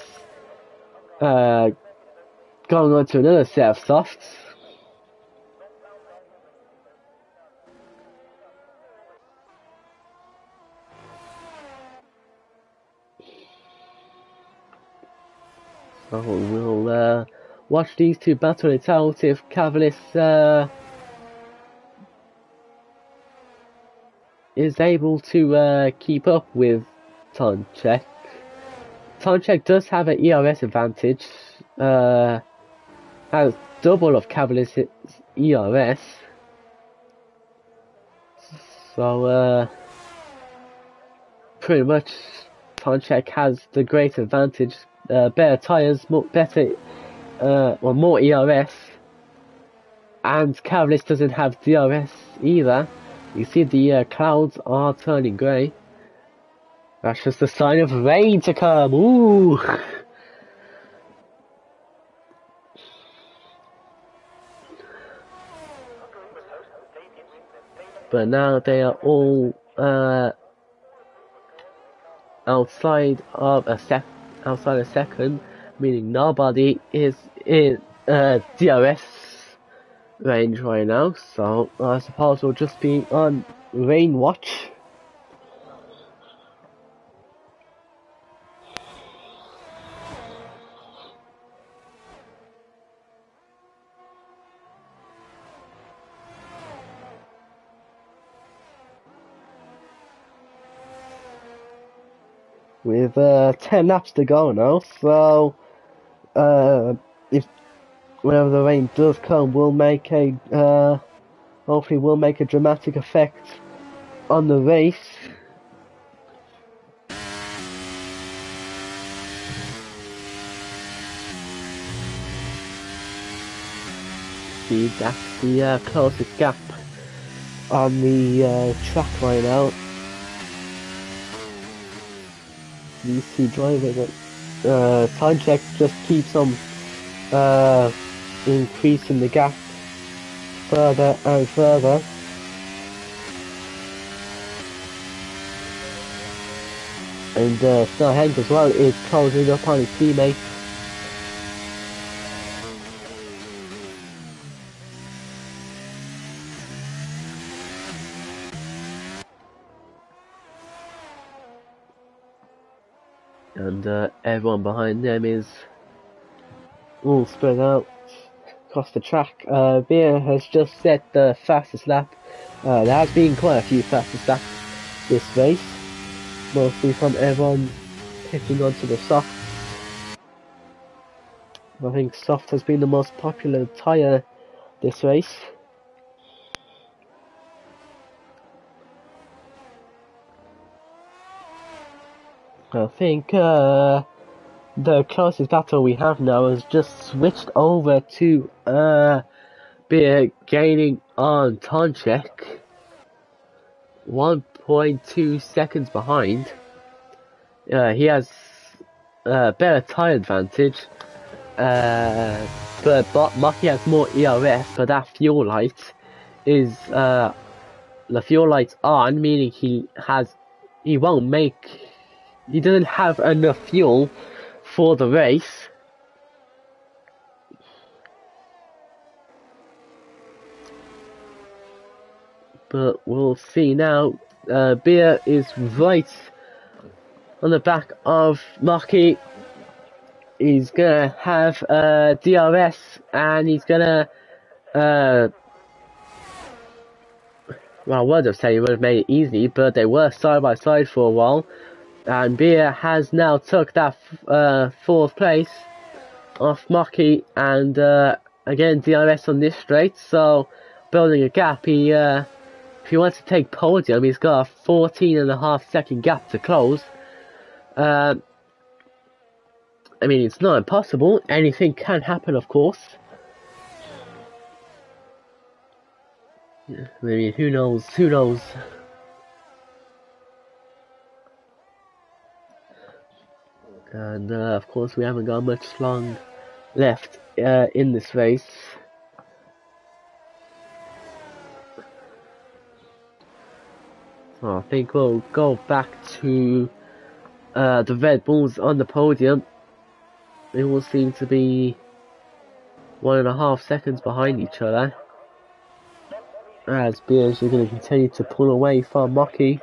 going on to another set of softs. So we'll watch these two battle it out. If Cavalis is able to keep up with Tonchek. Tonchek does have an ERS advantage, has double of Cavalis' ERS, so pretty much Tonchek has the great advantage, better tyres, more ERS, and Cavalis doesn't have DRS either. You see the clouds are turning grey. That's just a sign of rain to come. Ooh! But now they are all outside a second, meaning nobody is in DRS range right now. So I suppose we'll just be on rain watch. With 10 laps to go now, so if whenever the rain does come, we'll make a hopefully we'll make a dramatic effect on the race. See, that's the closest gap on the track right now. These two drivers, Tonchek just keeps on increasing the gap further and further. And Snowhank as well is closing up on his teammate. And everyone behind them is all spread out across the track. Beer has just set the fastest lap. There has been quite a few fastest laps this race, mostly from everyone hitting onto the soft. I think soft has been the most popular tyre this race. I think the closest battle we have now has just switched over to Beer gaining on Tonchek, 1.2 seconds behind. He has better tyre advantage, but Maki has more ERS, but that fuel light is the fuel light's on, meaning he doesn't have enough fuel for the race. But we'll see now. Beer is right on the back of Maki. he's gonna have DRS, and he's gonna well, I would have said he would have made it easy, but they were side by side for a while, and Beer has now took that fourth place off Mocky, and again DRS on this straight, so building a gap. He if he wants to take podium, he's got a 14.5 second gap to close. I mean, it's not impossible. Anything can happen, of course. I mean, who knows? Who knows? And of course, we haven't got much long left in this race. So I think we'll go back to the Red Bulls on the podium. They all seem to be 1.5 seconds behind each other, as Beers are going to continue to pull away from Mocky.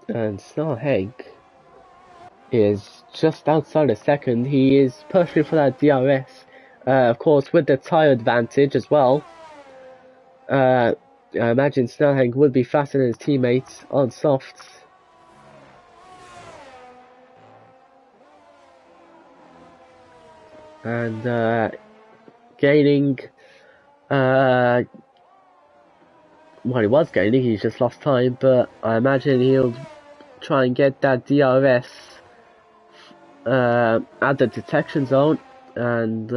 And Snarheg is just outside a second. He is pushing for that DRS, of course, with the tyre advantage as well. I imagine Snarheg would be faster than his teammates on softs. And gaining, well, he was gaining, he's just lost time, but I imagine he'll try and get that DRS at the detection zone, and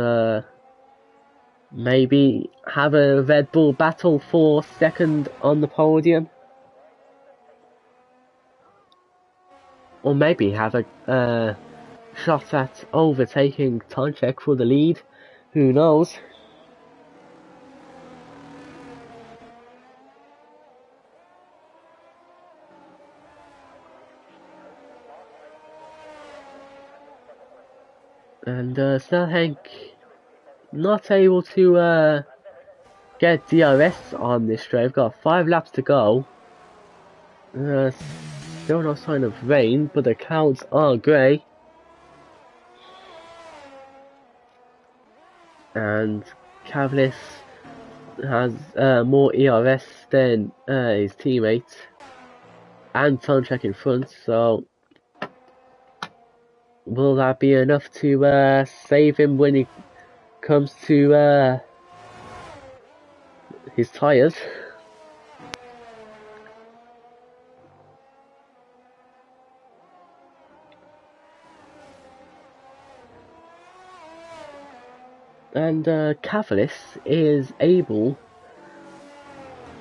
maybe have a Red Bull battle for second on the podium, or maybe have a shot at overtaking Tonchek for the lead. Who knows? And Snellhank not able to get DRS on this straight. We've got 5 laps to go. Still no sign of rain, but the clouds are grey. And Cavlis has more ERS than his teammates, and Tonchek in front, so will that be enough to save him when he comes to his tyres? And Cavalis is able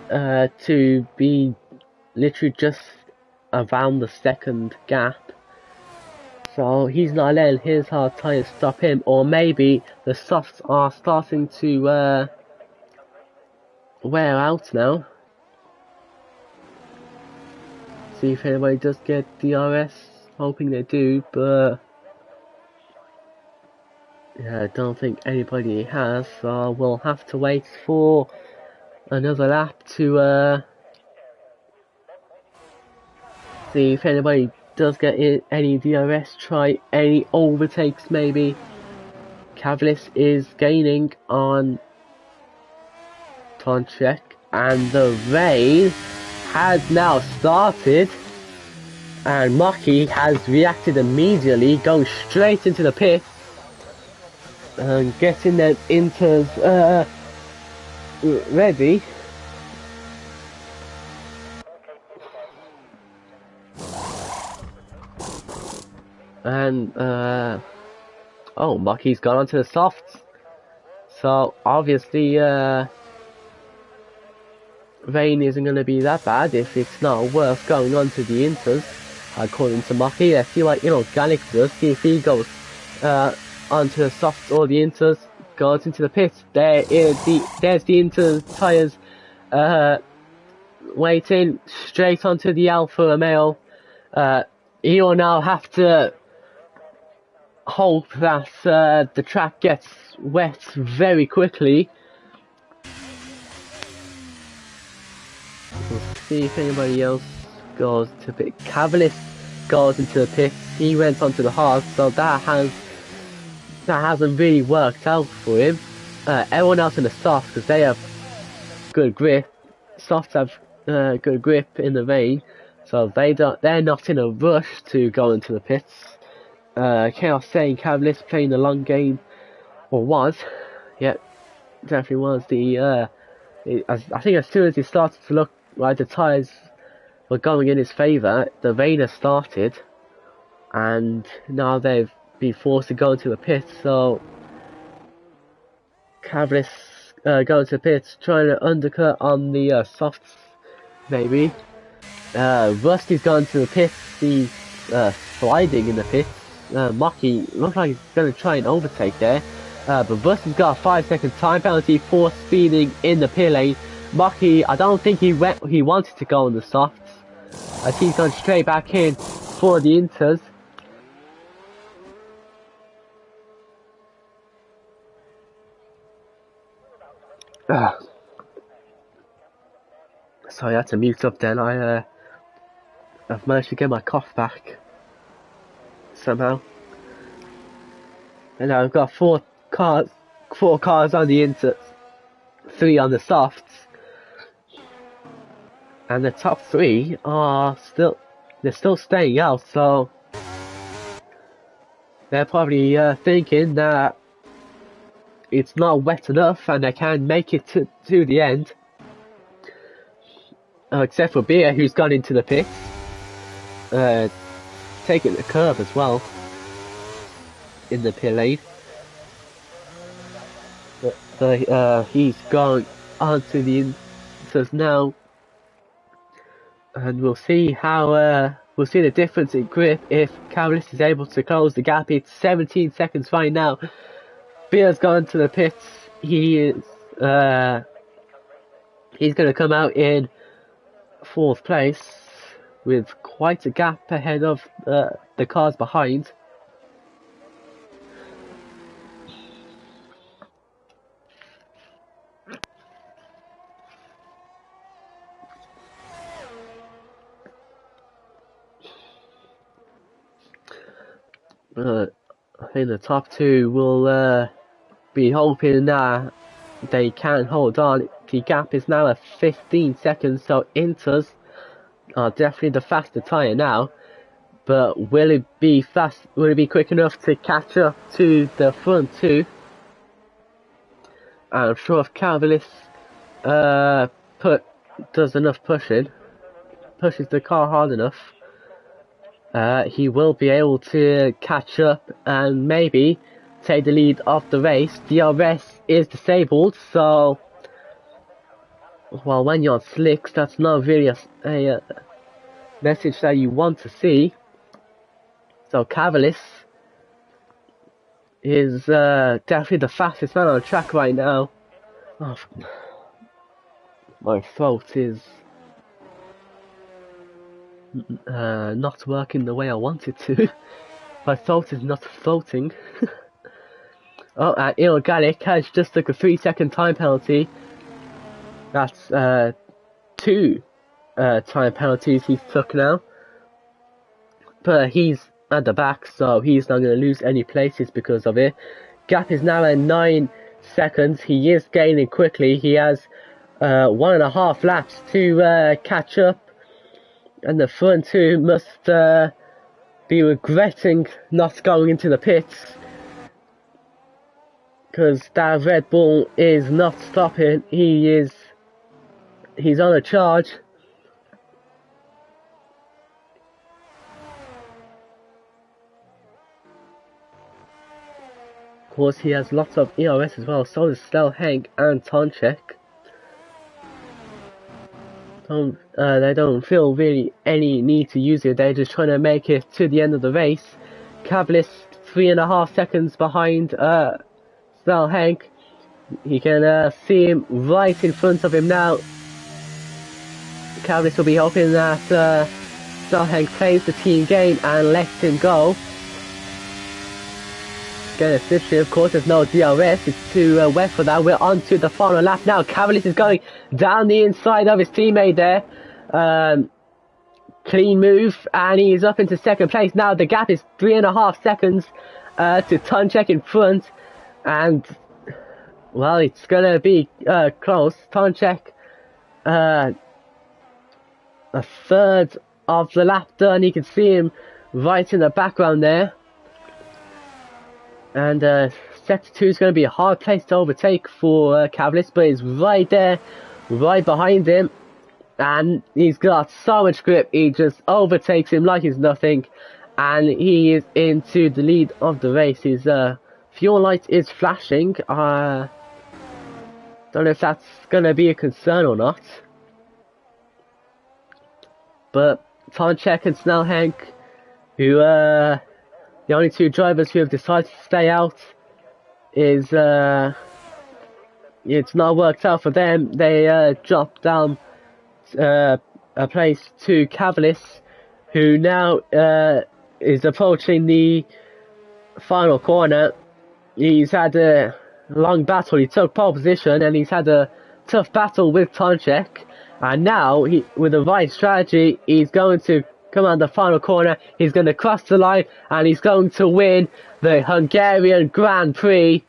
to be literally just around the second gap, so he's not letting his hard tyres stop him. Or maybe the softs are starting to wear out now. See if anybody does get DRS, hoping they do, but yeah, I don't think anybody has, so we'll have to wait for another lap to see if anybody does get any DRS, try any overtakes maybe. Cavlis is gaining on Tonchek, and the rain has now started, and Mocky has reacted immediately, going straight into the pit and getting their inters ready. And oh, Mocky's gone onto the softs, so obviously rain isn't going to be that bad if it's not worth going on to the inters, according to Mocky. Let's see what Inorganic does, see if he goes onto the softs or the inters, goes into the pit. There's the inter tyres waiting straight onto the Alfa Romeo. He'll now have to hope that the track gets wet very quickly. We'll see if anybody else goes to pit. Cavalis goes into the pits. He went onto the hard, so that hasn't really worked out for him. Everyone else in the soft, because they have good grip. Softs have good grip in the rain, so they're not in a rush to go into the pits. Chaos saying Cavalis playing the long game, or was, yeah, definitely was. I think as soon as he started to look like the tyres were going in his favour, the rain has started, and now they've been forced to go into the pits. So Cavalis going to the pits, trying to undercut on the softs, maybe. Rusty's gone to the pits. He's sliding in the pits. Mocky looks like he's going to try and overtake there. But Rusty's got a 5-second time penalty for speeding in the pit lane. Mocky, I don't think he wanted to go on the softs, as he's gone straight back in for the inters. Sorry, I had to mute up then. I've managed to get my cough back somehow. And now I've got four cars on the inters, 3 on the softs. And the top 3 are still staying out, so they're probably thinking that it's not wet enough and they can make it to the end. Except for Beer, who's gone into the pits, taking the curve as well in the pit lane. But he's gone onto the inters now, and we'll see how we'll see the difference in grip if Cavalis is able to close the gap. It's 17 seconds right now. Beer's gone to the pits. He's going to come out in 4th place with quite a gap ahead of the cars behind. I think the top 2 will be hoping that they can hold on. The gap is now at 15 seconds, so Inters are definitely the faster tyre now. But will it be fast? Will it be quick enough to catch up to the front 2? I'm sure if Cavalis does enough pushes the car hard enough, he will be able to catch up and maybe take the lead of the race. DRS is disabled, so well, when you're on slicks, that's not really a message that you want to see. So Cavalis is definitely the fastest man on the track right now. Oh, my throat is not working the way I want it to. My throat is not floating. Oh, and Inorganic has just took a 3-second time penalty. That's 2 time penalties he's took now. But he's at the back, so he's not going to lose any places because of it. Gap is now at 9 seconds. He is gaining quickly. He has 1.5 laps to catch up. And the front 2 must be regretting not going into the pits, because that Red Bull is not stopping. He's on a charge. Of course, he has lots of ERS as well. So does Stelhank and Tonchek. They don't feel really any need to use it. They're just trying to make it to the end of the race. Cavalis 3.5 seconds behind Stelhank. You can see him right in front of him now. Cavalis will be hoping that Stelhank plays the team game and lets him go. Getting efficient, of course, there's no DRS, it's too wet for that. We're on to the final lap now. Cavalis is going down the inside of his teammate there. Clean move, and he's up into second place. Now the gap is 3.5 seconds to Tunchek in front, and well, it's gonna be close. Tunchek, a third of the lap done. You can see him right in the background there. And sector 2 is going to be a hard place to overtake for Cavalis, but he's right there, right behind him. And he's got so much grip, he just overtakes him like he's nothing. And he is into the lead of the race. His fuel light is flashing. Don't know if that's going to be a concern or not. But Tonchek and Snellhank, who the only two drivers who have decided to stay out, is it's not worked out for them. They dropped down a place to Cavalis, who now is approaching the final corner. He's had a long battle. He took pole position and he's had a tough battle with Tonchek, and now with the right strategy, he's going to come on the final corner. He's going to cross the line and he's going to win the Hungarian Grand Prix.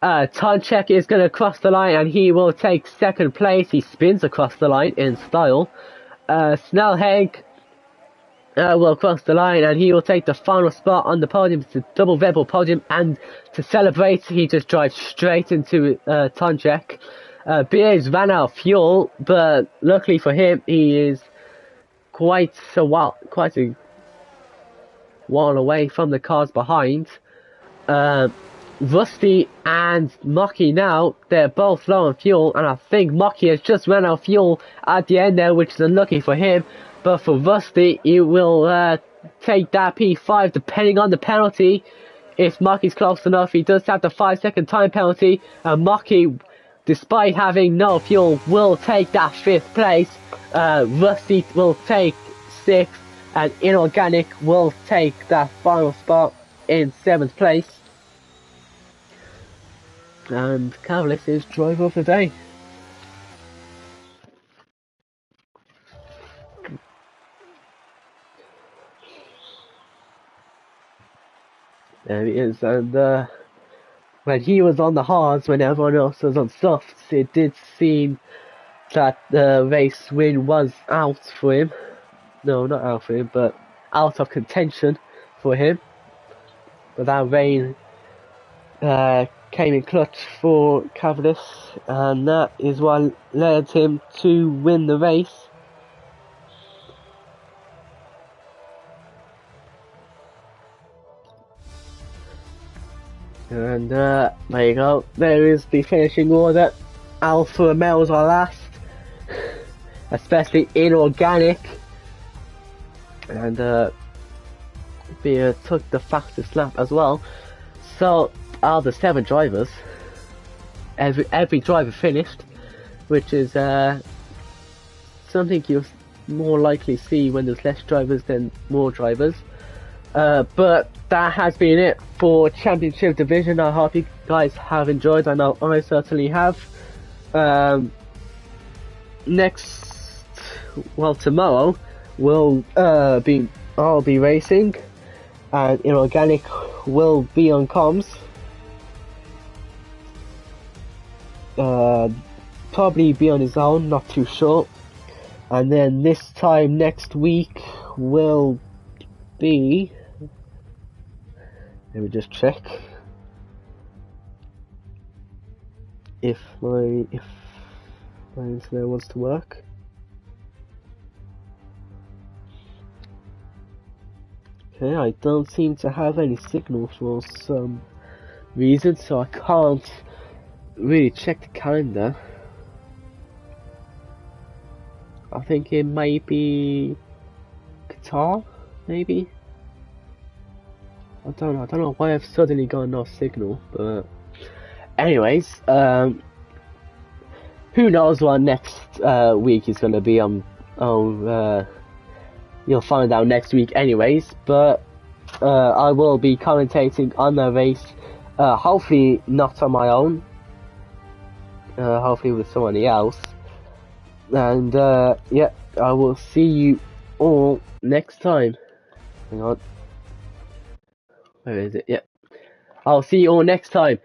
Tonchek is going to cross the line and he will take second place. He spins across the line in style. Snellhank will cross the line and he will take the final spot on the podium. It's a double rebel podium, and to celebrate, he just drives straight into Tonchek. BA's ran out of fuel, but luckily for him, he is quite a while away from the cars behind. Rusty and Mocky now, they're both low on fuel, and I think Mocky has just run out of fuel at the end there, which is unlucky for him. But for Rusty, he will take that P5 depending on the penalty. If Mocky's close enough, he does have the 5-second time penalty, and Mocky, despite having no fuel, will take that 5th place. Rusty will take 6th, and Inorganic will take that final spot in 7th place. And Cavalis is driver of the day. There he is, and when he was on the hards, when everyone else was on softs, it did seem that the race win was out for him. No, not out for him, but out of contention for him. But that rain came in clutch for Cavalis, and that is what led him to win the race. And there you go, there is the finishing order. Alpha Romeo are last, especially Inorganic, and Beer took the fastest lap as well. So out of the 7 drivers, every driver finished, which is something you'll more likely see when there's less drivers than more drivers. But that has been it for Championship Division. I hope you guys have enjoyed. I know I certainly have. Tomorrow I'll be racing, and Inorganic will be on comms. Probably be on his own, not too sure. And then this time next week will be, let me just check if my internet wants to work. Okay, I don't seem to have any signal for some reason, so I can't really check the calendar. I think it might be Qatar, maybe. I don't know why I've suddenly got no signal, but anyways, who knows what next week is going to be on. You'll find out next week anyways, but I will be commentating on the race Hopefully not on my own. Hopefully with somebody else. And yeah, I will see you all next time. Hang on. Where is it? Yeah. I'll see you all next time.